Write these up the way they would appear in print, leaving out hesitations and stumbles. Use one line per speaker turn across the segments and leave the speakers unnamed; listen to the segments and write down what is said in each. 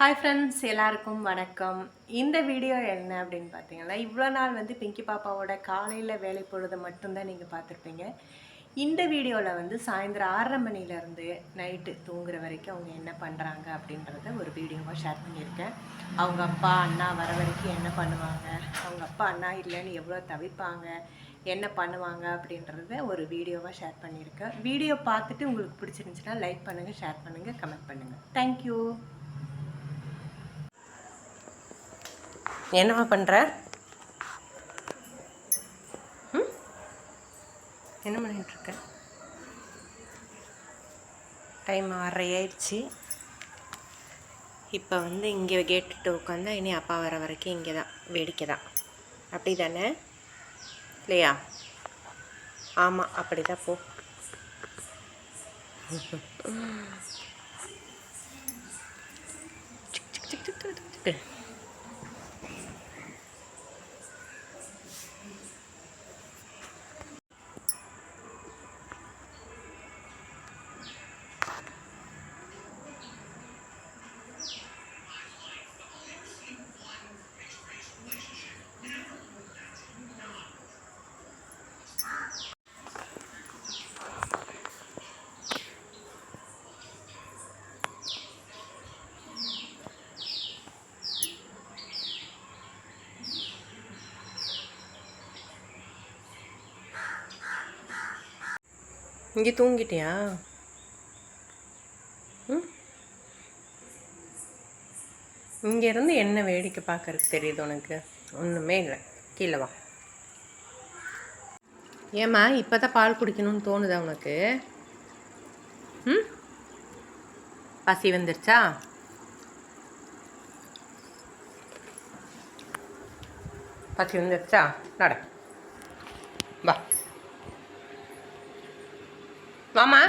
Hi friends, எல்லாருக்கும் வணக்கம். இந்த வீடியோ என்ன அப்படின்னு பார்த்தீங்கன்னா, இவ்வளோ நாள் வந்து பிங்கி பாப்பாவோட காலையில் வேலை பொழுது மட்டும்தான் நீங்கள் பார்த்துருப்பீங்க. இந்த வீடியோவில் வந்து சாயந்தரம் 6:30 மணிலேருந்து நைட்டு தூங்குற வரைக்கும் அவங்க என்ன பண்ணுறாங்க அப்படின்றத ஒரு வீடியோவாக ஷேர் பண்ணியிருக்கேன். அவங்க அப்பா அண்ணா வர வரைக்கும் என்ன பண்ணுவாங்க, அவங்க அப்பா அண்ணா இல்லைன்னு எவ்வளோ தவிப்பாங்க, என்ன பண்ணுவாங்க அப்படின்றத ஒரு வீடியோவாக ஷேர் பண்ணியிருக்கேன். வீடியோ பார்த்துட்டு உங்களுக்கு பிடிச்சிருந்துச்சுன்னா லைக் பண்ணுங்கள், ஷேர் பண்ணுங்கள், கமெண்ட் பண்ணுங்கள். தேங்க்யூ. என்னவா பண்ணுற? என்ன பண்ணிகிட்ருக்க? டைம் 6:30 ஆயிடுச்சு. இப்போ வந்து இங்கே கேட்டுட்டு உட்காந்தா இனி அப்பா வர வரைக்கும் இங்கே தான் வேடிக்கை தான். அப்படி தானே இல்லையா? ஆமாம், அப்படி தான் போ. இங்கே தூங்கிட்டியா? இங்கேருந்து என்ன வேடிக்கை பார்க்கறதுக்கு தெரியுது உனக்கு? ஒன்றுமே இல்லை. கீழே வா. ஏம்மா இப்போ தான் பால் குடிக்கணும்னு தோணுதா உனக்கு? பசி வந்துருச்சா? பசி வந்துருச்சா? நட வா. வாமா.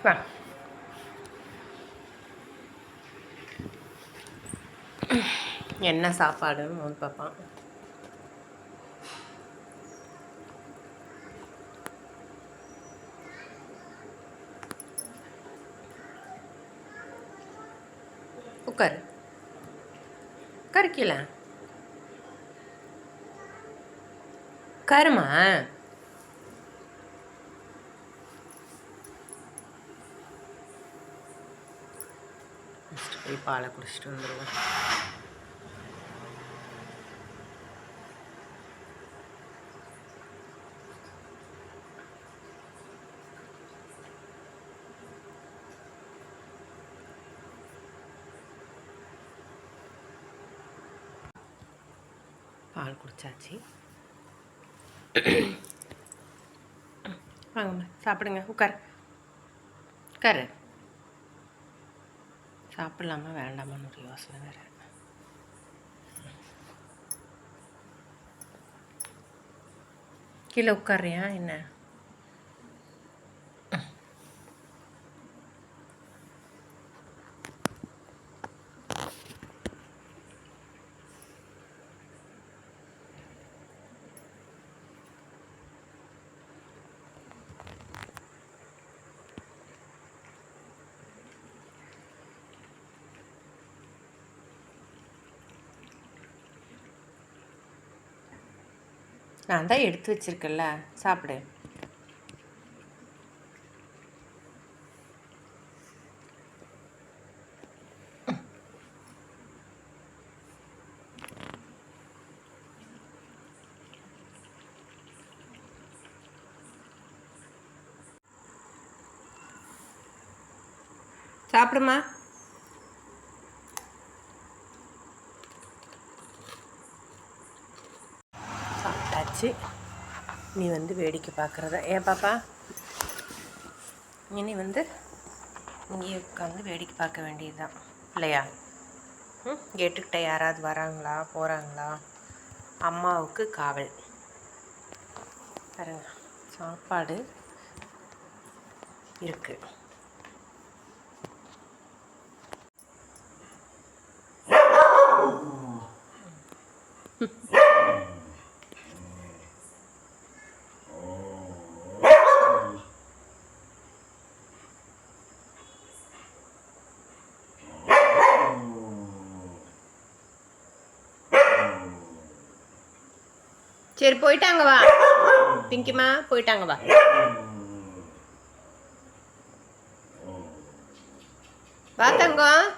வா. என்ன சாப்பாடுன்னு வந்து பார்ப்பான். உட்காரு, கறிக்கல கருமா. போய் பாலை குடிச்சிட்டு வந்துடுவோம். பால் குடிச்சாச்சு. வாங்கம்மா சாப்பிடுங்க. உட்கார் உட்காரு. சாப்பிட்லாமா வேண்டாமான்னு ஒரு யோசனை வேறு. கீழே உட்காரியா என்ன? நான் தான் எடுத்து வச்சிருக்கேன்ல, சாப்பிடு. சாப்பிடுமா. சாப்பிட்டாச்சு. நீ வந்து வேடிக்கை பார்க்குறத ஏன் பாப்பா? இனி வந்து இங்கே உட்காந்து வேடிக்கை பார்க்க வேண்டியது தான் இல்லையா? கேட்டுக்கிட்ட யாராவது வராங்களா போகிறாங்களா? அம்மாவுக்கு காவல். பாருங்க, சாப்பாடு இருக்குது. சரி போயிட்டாங்க வா பிங்கிமா, போயிட்டாங்க வா. வா தங்கம்.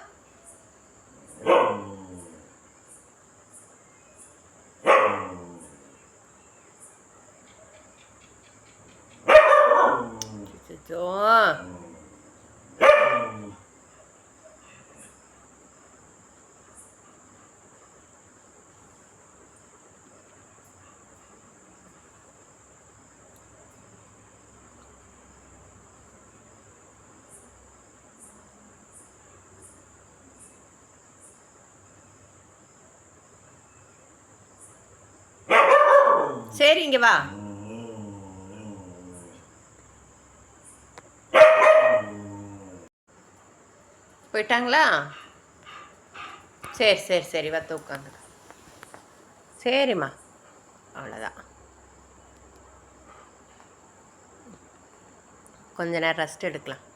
சரி இங்க வா. போயிட்டாங்களா? சரி சரி சரி வத்த உட்காந்து. சரிம்மா, அவ்வளோதான். கொஞ்ச நேரம் ரெஸ்ட் எடுக்கலாம்.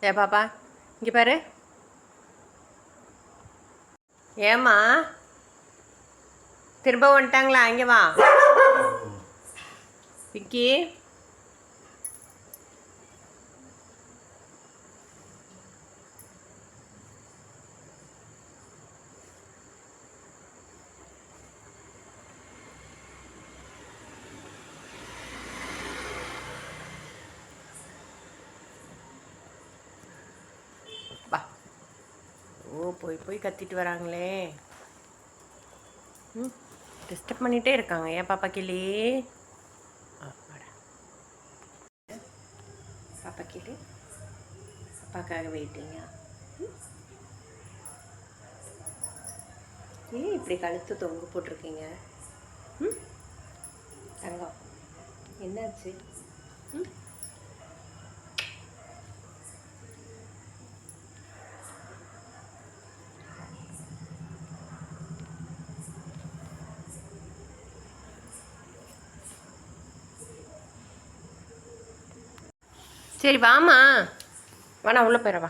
ஏ பாப்பா இங்கே பாரு. ஏம்மா திரும்ப வந்துட்டாங்களா? இங்கே வா விக்கி. வா. ஓ போய் போய் கத்திட்டு வராங்களே. டிஸ்டர்ப் பண்ணிகிட்டே இருக்காங்க. ஏன் பாப்பா கிளி? பாப்பா கிளி அப்பாக்காக வெயிட்டிங்க. ஏன் இப்படி கழுத்து தொங்க போட்டிருக்கீங்க? தங்கம் என்னாச்சு? சரி வாமா, வேணா உள்ளே போயிடவா.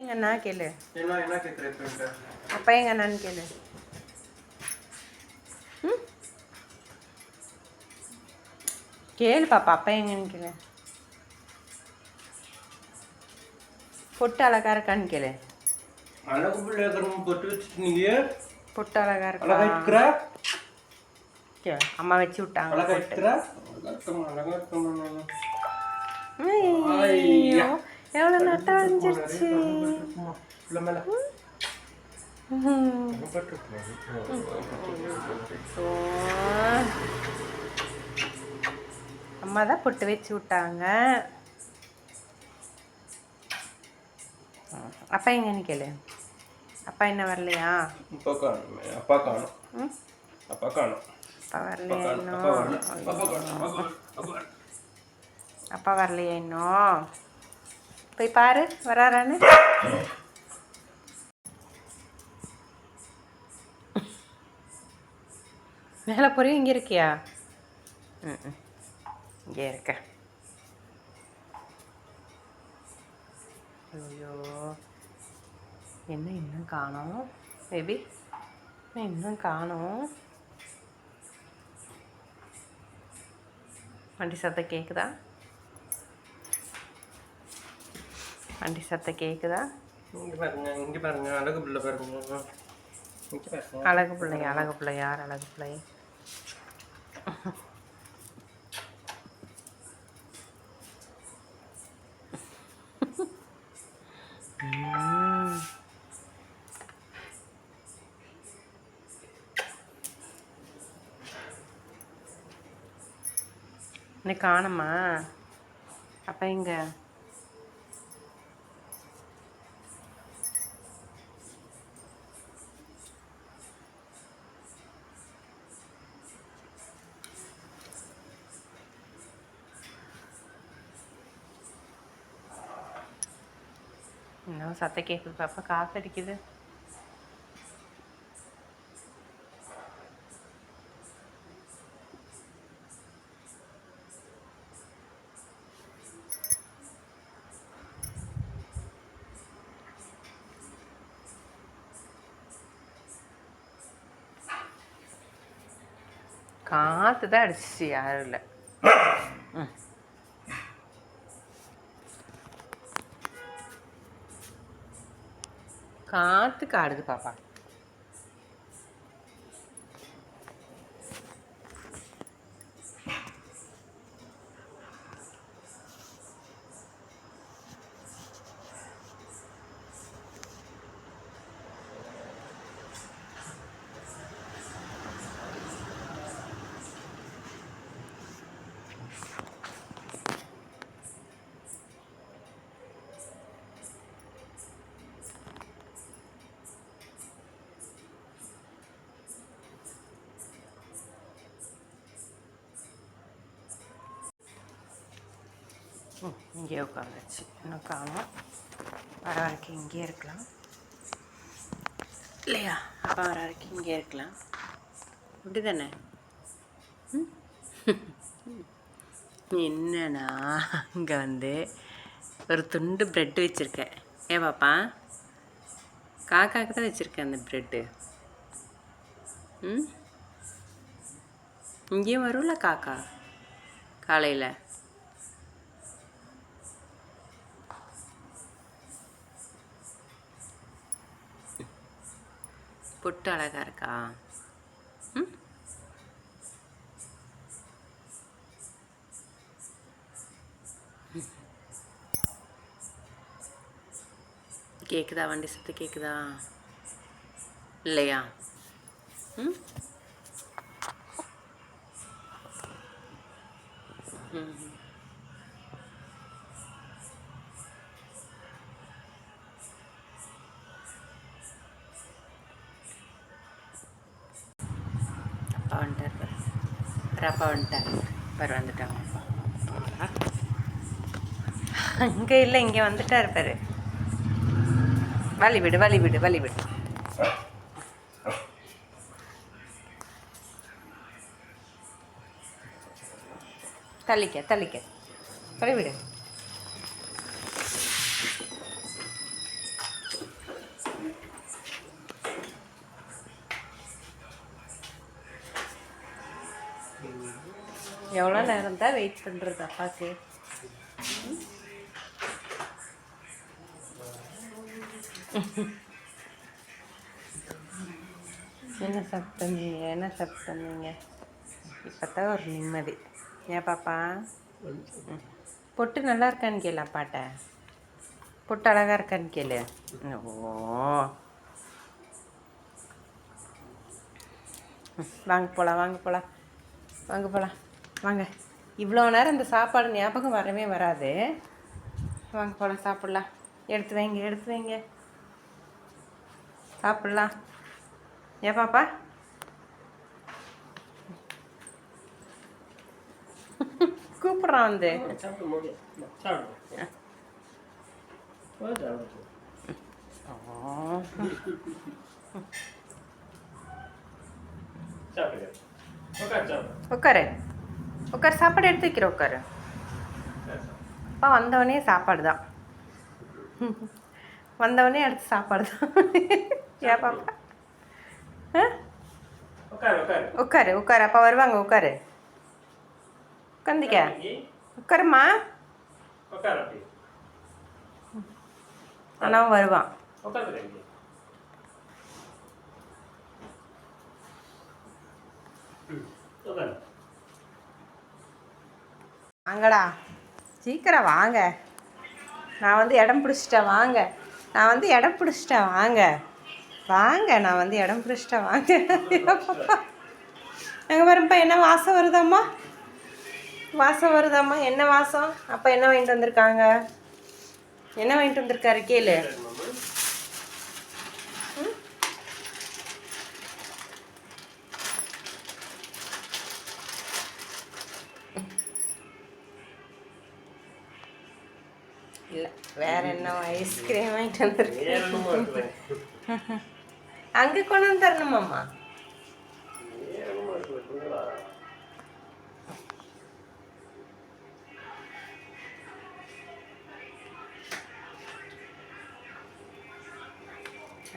எங்க அண்ணா கேளு. என்ன கேட்குற? அப்பா எங்க அண்ணான்னு கேளு. கேளு பாப்பா, அப்பா எங்கன்னு கேளு. பொட்டு அழகா இருக்கான்னு கேளு.
அழகு பிள்ளை பொட்டு வச்சுட்டு நீங்க
பொட்டு அழகா இருக்கா? அம்மா வச்சு விட்டாங்க. எவ்வளோ நட்டா வந்துருச்சு. அம்மா தான் பொட்டு வச்சு விட்டாங்க. அப்பா எங்கன்னு கேளு. அப்பா என்ன வரலையா?
அப்பா காணும். அப்பா
வரலையா இன்னும்? அப்பா வரலையா இன்னும்? போய் பாரு வராரான்னு. மேலே போறியா? இங்கே இருக்கியா? இங்கே இருக்க. ஐயோ என்ன இன்னும் காணோம் பேபி? இன்னும் காணோம். வண்டி சத்தம் கேட்குதா? வண்டி சத்தம் கேட்குதா?
இங்கே பாருங்க அழகு பிள்ளை பாருங்க.
அழகு பிள்ளை, அழகு பிள்ளை, யார் அழகு பிள்ளை? இன்னைக்கு காணுமா? அப்போ எங்க? இன்னும் சத்தம் கேட்குது பாப்பா, காற்று அடிக்குது. காற்று தான் அடிச்சிச்சு, யாரும் இல்லை. ம், காற்றுக்கு ஆடுது பாப்பா. இங்கே உட்காந்துச்சு, இன்னும் காணும். வர வரைக்கும் இங்கே இருக்கலாம் இல்லையா? அப்பா வர வரைக்கும் இங்கே இருக்கலாம், அப்படி தானே? என்னன்னா இங்கே வந்து ஒரு துண்டு ப்ரெட்டு வச்சுருக்கேன். ஏன் பாப்பா? காக்காவுக்கு தான் வச்சுருக்கேன் அந்த ப்ரெட்டு. ம், இங்கேயும் வரும்ல காக்கா காலையில். பொட்டு அழகா இருக்கா? ம், கேட்குதா? வண்டி சத்து கேட்குதா இல்லையா? ம், ம். அப்பா வந்துட்டார் பாரு. அப்பா வந்துட்டார் பாரு, வந்துட்டாங்க அப்பா. இங்கே இல்லை, இங்கே வந்துட்டார் பாரு. வழி விடு, வழி விடு, வழி விடு. தள்ளிக்க தள்ளிக்க, வழி விடு. எவ்வளோ நேரம் தான் வெயிட் பண்ணுறது அப்பாவுக்கு? என்ன சாப்பிட்டீங்க? என்ன சாப்பிட்டீங்க? இப்போ தான் ஒரு நிம்மதி. ஏன் பாப்பா? பொட்டு நல்லா இருக்கான்னு கேளு அப்பாட்ட. பொட்டு அழகாக இருக்கான்னு கேளு. ஓ, வாங்க போகலாம், வாங்க போகலாம், வாங்க போகலாம், வாங்க. இவ்வளோ நேரம் இந்த சாப்பாடு ஞாபகம் வரவே வராது. வாங்க போகலாம், சாப்பிட்லாம். எடுத்து வைங்க, எடுத்து வைங்க, சாப்பிட்லாம். ஏன் பாப்பா? கூப்பிட்றான் வந்து. உட்காரு, உட்காரு, சாப்பாடு எடுத்து வைக்கிற, உட்காரு. அப்பா வந்தவொடனே சாப்பாடு தான், வந்தவொடனே அடுத்து சாப்பாடு தான். ஏன் பாப்பா? உட்காரு, உட்காரு, அப்பா வருவாங்க, உட்காரு. உட்காந்துக்க, உட்காருமா. ஆனால் வருவான். வாங்கடா, சீக்கிரம் வாங்க. நான் வந்து இடம் பிடிச்சிட்டேன், வாங்க. நான் வந்து இடம் பிடிச்சிட்டேன், வாங்க வாங்க. நான் வந்து இடம் பிடிச்சிட்டேன், வாங்க. அங்கே வரப்பா, என்ன வாசம் வருதாம்மா? வாசம் வருதாம்மா? என்ன வாசம்? அப்போ என்ன வாங்கிட்டு வந்திருக்காங்க? என்ன வாங்கிட்டு வந்திருக்காரு கேளு. இல்லை, வேற என்ன ஐஸ்கிரீம் வாங்கிட்டு வந்துருக்கு. அங்கே கொண்டு வந்து தரணுமாம்மா?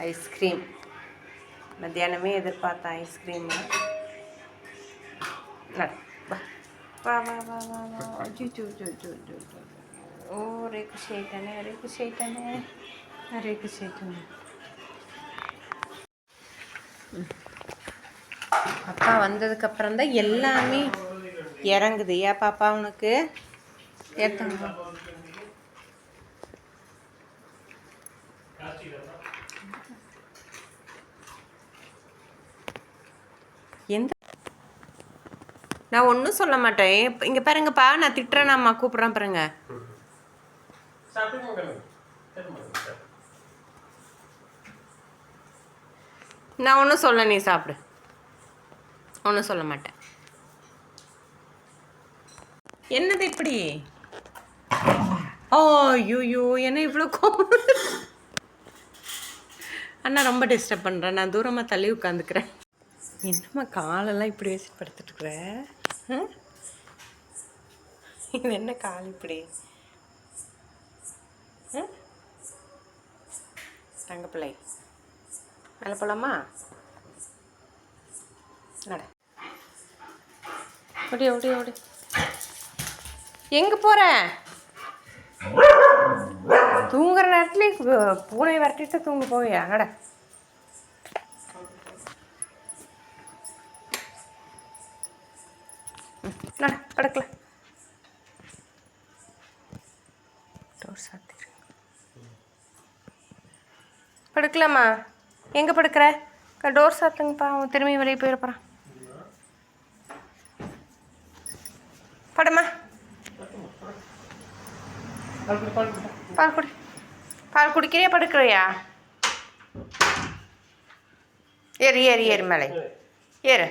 ஐஸ்கிரீம் மத்தியானமே எதிர்பார்த்தேன், ஐஸ்கிரீம். நட வா வா வா வா வா வா அச்சோ. ஓ ரேக்கு செய்தானே அப்பா வந்ததுக்கப்புறம் தான் எல்லாமே இறங்குது. ஏன் பாப்பா உனக்கு ஏற்றாங்க எந்த நான் ஒன்றும் சொல்ல மாட்டேன். இங்கே பாருங்கப்பா, நான் திட்டுறேன், அம்மா கூப்பிட்றேன் பாருங்க. நான் ஒன்றும் சொல்ல, நீ சாப்பிடு. ஒன்றும் சொல்ல மாட்டேன். என்னது இப்படி? ஓ ஐயோ, என்ன இவ்வளோ கோவம்? அண்ணா ரொம்ப டிஸ்டர்ப் பண்ணுறேன், நான் தூரமாக தள்ளி உட்காந்துக்கிறேன். என்னம்மா காலெல்லாம் இப்படி வச்சுட்டு படுத்துட்டுருக்குற? இது என்ன கால் இப்படி? தங்கப்பிள்ளை மேலே போகலாமா? நட. ஓடி. எங்கே போகிற? தூங்குற நேரத்துலேயே பூனை வரட்டிட்டு தூங்க போவியா? நட. நட படுக்கல. டோர் சாத்திரு. படுக்கலாமா? எங்கே படுக்கிற? டோர் சாத்துங்கப்பா, அவன் திரும்பி வெளியே போயிருப்பான். படுமா. பால் குடிக்கிறியா படுக்கிறியா? ஏறு மேலே ஏறு.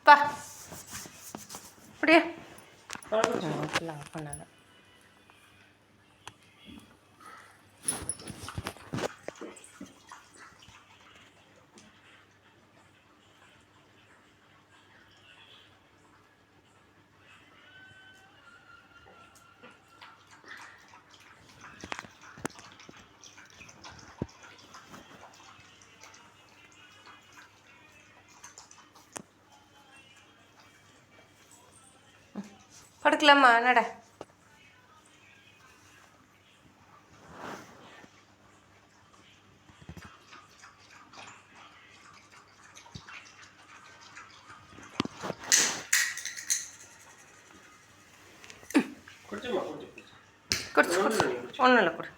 பா அப்படியே பண்ணாத. படுக்கலாமா? நட. குடிச்சு ஒன்றும் இல்லை கொடு.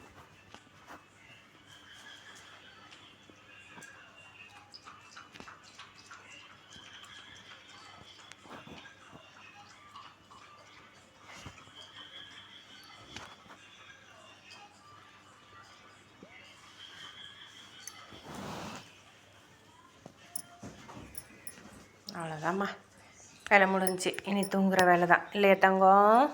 அவ்வளோதாம்மா, வேலை முடிஞ்சிச்சு. இனி தூங்குற வேலை தான் இல்லையா தங்கம்?